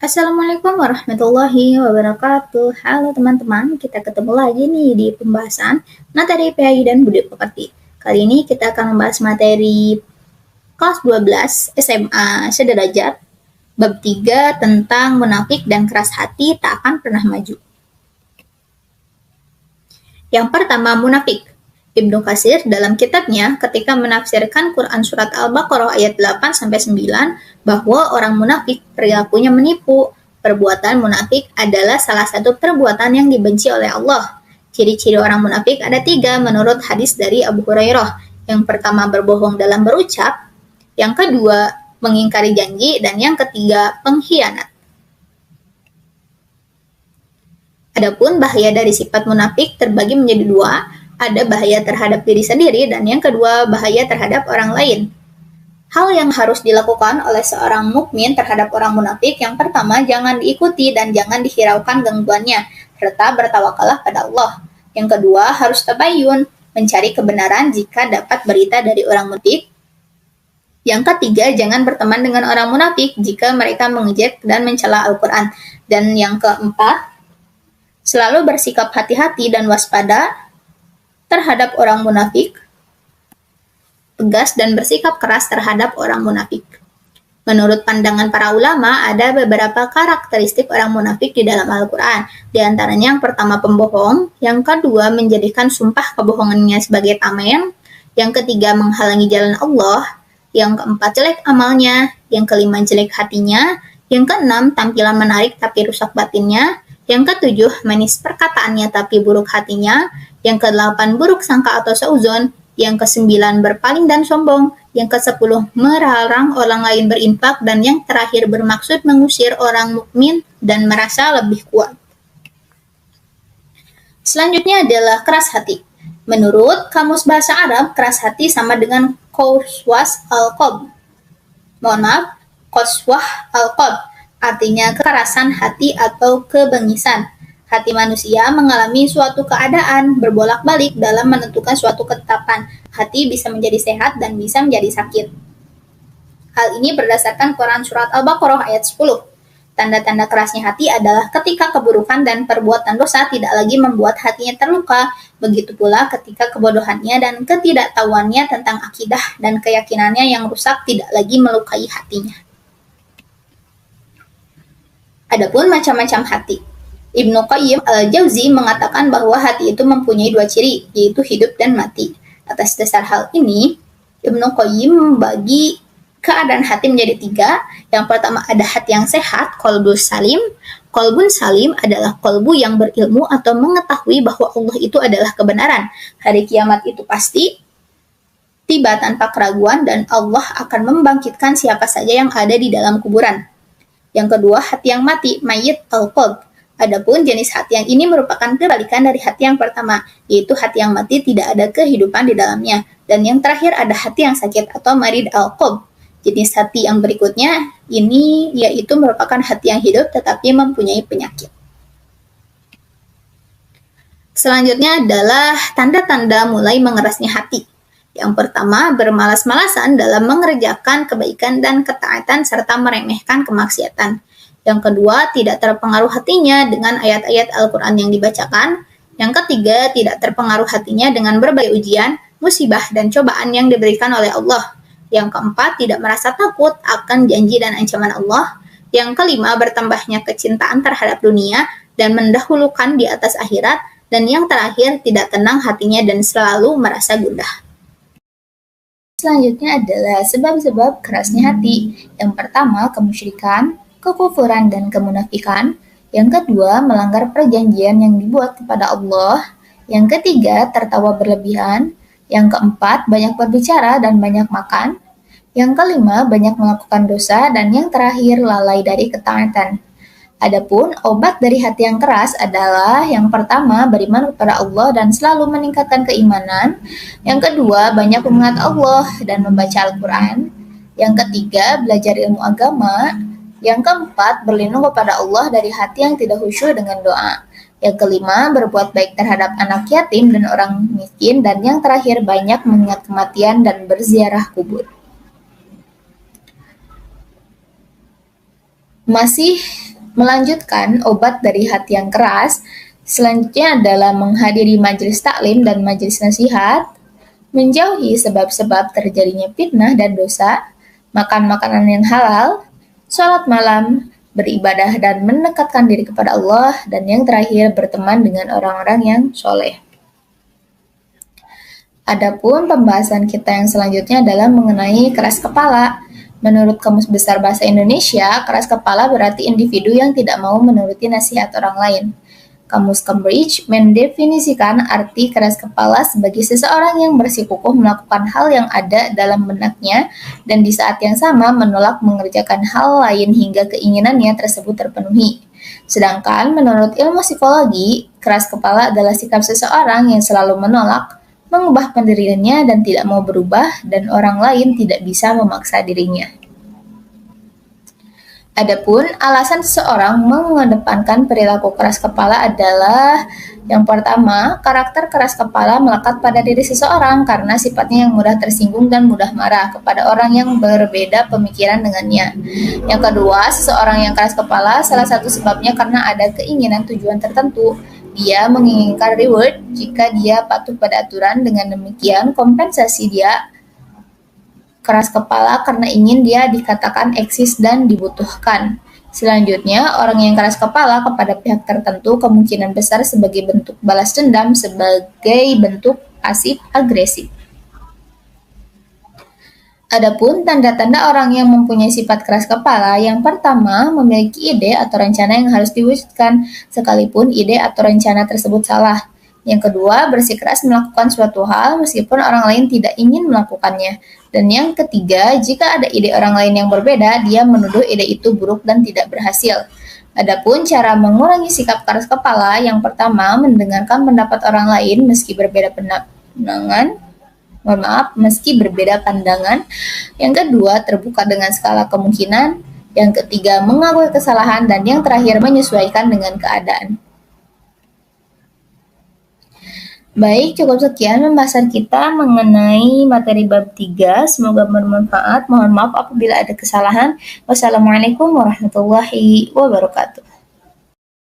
Assalamualaikum warahmatullahi wabarakatuh. Halo teman-teman, kita ketemu lagi nih di pembahasan materi PAI dan Budi Pekerti. Kali ini kita akan membahas materi kelas 12 SMA sederajat, bab 3 tentang munafik dan keras hati tak akan pernah maju. Yang pertama, munafik. Ibnu Katsir dalam kitabnya ketika menafsirkan Quran Surat Al-Baqarah ayat 8-9 bahwa orang munafik perilakunya menipu. Perbuatan munafik adalah salah satu perbuatan yang dibenci oleh Allah. Ciri-ciri orang munafik ada 3 menurut hadis dari Abu Hurairah. Yang pertama, berbohong dalam berucap. Yang kedua, mengingkari janji. Dan yang ketiga, pengkhianat. Adapun bahaya dari sifat munafik terbagi menjadi 2. Ada bahaya terhadap diri sendiri, dan yang kedua bahaya terhadap orang lain. Hal yang harus dilakukan oleh seorang mukmin terhadap orang munafik, yang pertama, jangan diikuti dan jangan dihiraukan gangguannya, serta bertawakallah pada Allah. Yang kedua, harus tabayun, mencari kebenaran jika dapat berita dari orang munafik. Yang ketiga, jangan berteman dengan orang munafik jika mereka mengejek dan mencela Al-Quran. Dan yang keempat, selalu bersikap hati-hati dan waspada terhadap orang munafik, tegas dan bersikap keras terhadap orang munafik. Menurut pandangan para ulama, ada beberapa karakteristik orang munafik di dalam Al-Quran. Di antaranya yang pertama, pembohong. Yang kedua, menjadikan sumpah kebohongannya sebagai tameng. Yang ketiga, menghalangi jalan Allah. Yang keempat, jelek amalnya. Yang kelima, jelek hatinya. Yang keenam, tampilan menarik tapi rusak batinnya. Yang ketujuh, manis perkataannya tapi buruk hatinya. Yang ke-8, buruk sangka atau sauzon. Yang ke-9, berpaling dan sombong. Yang ke-10, melarang orang lain berinfak. Dan yang terakhir, bermaksud mengusir orang mukmin dan merasa lebih kuat. Selanjutnya adalah keras hati. Menurut Kamus Bahasa Arab, keras hati sama dengan qaswas al-qalb. Mohon maaf, qaswah al-qalb. Artinya kekerasan hati atau kebengisan. Hati manusia mengalami suatu keadaan berbolak-balik dalam menentukan suatu ketetapan. Hati bisa menjadi sehat dan bisa menjadi sakit. Hal ini berdasarkan Quran Surat Al-Baqarah ayat 10. Tanda-tanda kerasnya hati adalah ketika keburukan dan perbuatan dosa tidak lagi membuat hatinya terluka. Begitu pula ketika kebodohannya dan ketidaktahuannya tentang akidah dan keyakinannya yang rusak tidak lagi melukai hatinya. Adapun macam-macam hati. Ibnu Qayyim al-Jauzi mengatakan bahwa hati itu mempunyai 2 ciri, yaitu hidup dan mati. Atas dasar hal ini, Ibnu Qayyim membagi keadaan hati menjadi 3. Yang pertama, ada hati yang sehat, qalbun salim. Qalbun salim adalah qalbu yang berilmu atau mengetahui bahwa Allah itu adalah kebenaran. Hari kiamat itu pasti tiba tanpa keraguan dan Allah akan membangkitkan siapa saja yang ada di dalam kuburan. Yang kedua, hati yang mati, mayyit al-qalb. Adapun jenis hati yang ini merupakan kebalikan dari hati yang pertama, yaitu hati yang mati tidak ada kehidupan di dalamnya. Dan yang terakhir ada hati yang sakit atau marid al-qalb. Jenis hati yang berikutnya ini yaitu merupakan hati yang hidup tetapi mempunyai penyakit. Selanjutnya adalah tanda-tanda mulai mengerasnya hati. Yang pertama, bermalas-malasan dalam mengerjakan kebaikan dan ketaatan serta meremehkan kemaksiatan. Yang kedua, tidak terpengaruh hatinya dengan ayat-ayat Al-Quran yang dibacakan. Yang ketiga, tidak terpengaruh hatinya dengan berbagai ujian, musibah, dan cobaan yang diberikan oleh Allah. Yang keempat, tidak merasa takut akan janji dan ancaman Allah. Yang kelima, bertambahnya kecintaan terhadap dunia dan mendahulukan di atas akhirat. Dan yang terakhir, tidak tenang hatinya dan selalu merasa gundah. Selanjutnya adalah sebab-sebab kerasnya hati. Yang pertama, kemusyrikan, kekufuran dan kemunafikan. Yang kedua, melanggar perjanjian yang dibuat kepada Allah. Yang ketiga, tertawa berlebihan. Yang keempat, banyak berbicara dan banyak makan. Yang kelima, banyak melakukan dosa. Dan yang terakhir, lalai dari ketaatan. Adapun obat dari hati yang keras adalah yang pertama, beriman kepada Allah dan selalu meningkatkan keimanan. Yang kedua, banyak mengingat Allah dan membaca Al-Quran. Yang ketiga, belajar ilmu agama. Yang keempat, berlindung kepada Allah dari hati yang tidak khusyuk dengan doa. Yang kelima, berbuat baik terhadap anak yatim dan orang miskin. Dan yang terakhir, banyak mengingat kematian dan berziarah kubur. Masih Melanjutkan obat dari hati yang keras, selanjutnya adalah menghadiri majelis taklim dan majelis nasihat, menjauhi sebab-sebab terjadinya fitnah dan dosa, makan makanan yang halal, sholat malam, beribadah dan mendekatkan diri kepada Allah, dan yang terakhir berteman dengan orang-orang yang soleh. Adapun pembahasan kita yang selanjutnya adalah mengenai keras kepala. Menurut Kamus Besar Bahasa Indonesia, keras kepala berarti individu yang tidak mau menuruti nasihat orang lain. Kamus Cambridge mendefinisikan arti keras kepala sebagai seseorang yang bersikukuh melakukan hal yang ada dalam benaknya dan di saat yang sama menolak mengerjakan hal lain hingga keinginannya tersebut terpenuhi. Sedangkan menurut ilmu psikologi, keras kepala adalah sikap seseorang yang selalu menolak, mengubah pendiriannya dan tidak mau berubah, dan orang lain tidak bisa memaksa dirinya. Adapun alasan seseorang mengedepankan perilaku keras kepala adalah yang pertama, karakter keras kepala melekat pada diri seseorang karena sifatnya yang mudah tersinggung dan mudah marah kepada orang yang berbeda pemikiran dengannya. Yang kedua, seseorang yang keras kepala salah satu sebabnya karena ada keinginan tujuan tertentu. Dia menginginkan reward jika dia patuh pada aturan, dengan demikian kompensasi dia keras kepala karena ingin dia dikatakan eksis dan dibutuhkan. Selanjutnya, orang yang keras kepala kepada pihak tertentu kemungkinan besar sebagai bentuk balas dendam sebagai bentuk pasif agresif. Adapun tanda-tanda orang yang mempunyai sifat keras kepala, yang pertama, memiliki ide atau rencana yang harus diwujudkan, sekalipun ide atau rencana tersebut salah. Yang kedua, bersikeras melakukan suatu hal meskipun orang lain tidak ingin melakukannya. Dan yang ketiga, jika ada ide orang lain yang berbeda, dia menuduh ide itu buruk dan tidak berhasil. Adapun cara mengurangi sikap keras kepala, yang pertama, mendengarkan pendapat orang lain meski berbeda pandangan. Yang kedua, terbuka dengan skala kemungkinan. Yang ketiga, mengakui kesalahan. Dan yang terakhir, menyesuaikan dengan keadaan. Baik, cukup sekian pembahasan kita mengenai materi bab 3. Semoga bermanfaat. Mohon maaf apabila ada kesalahan. Wassalamualaikum warahmatullahi wabarakatuh.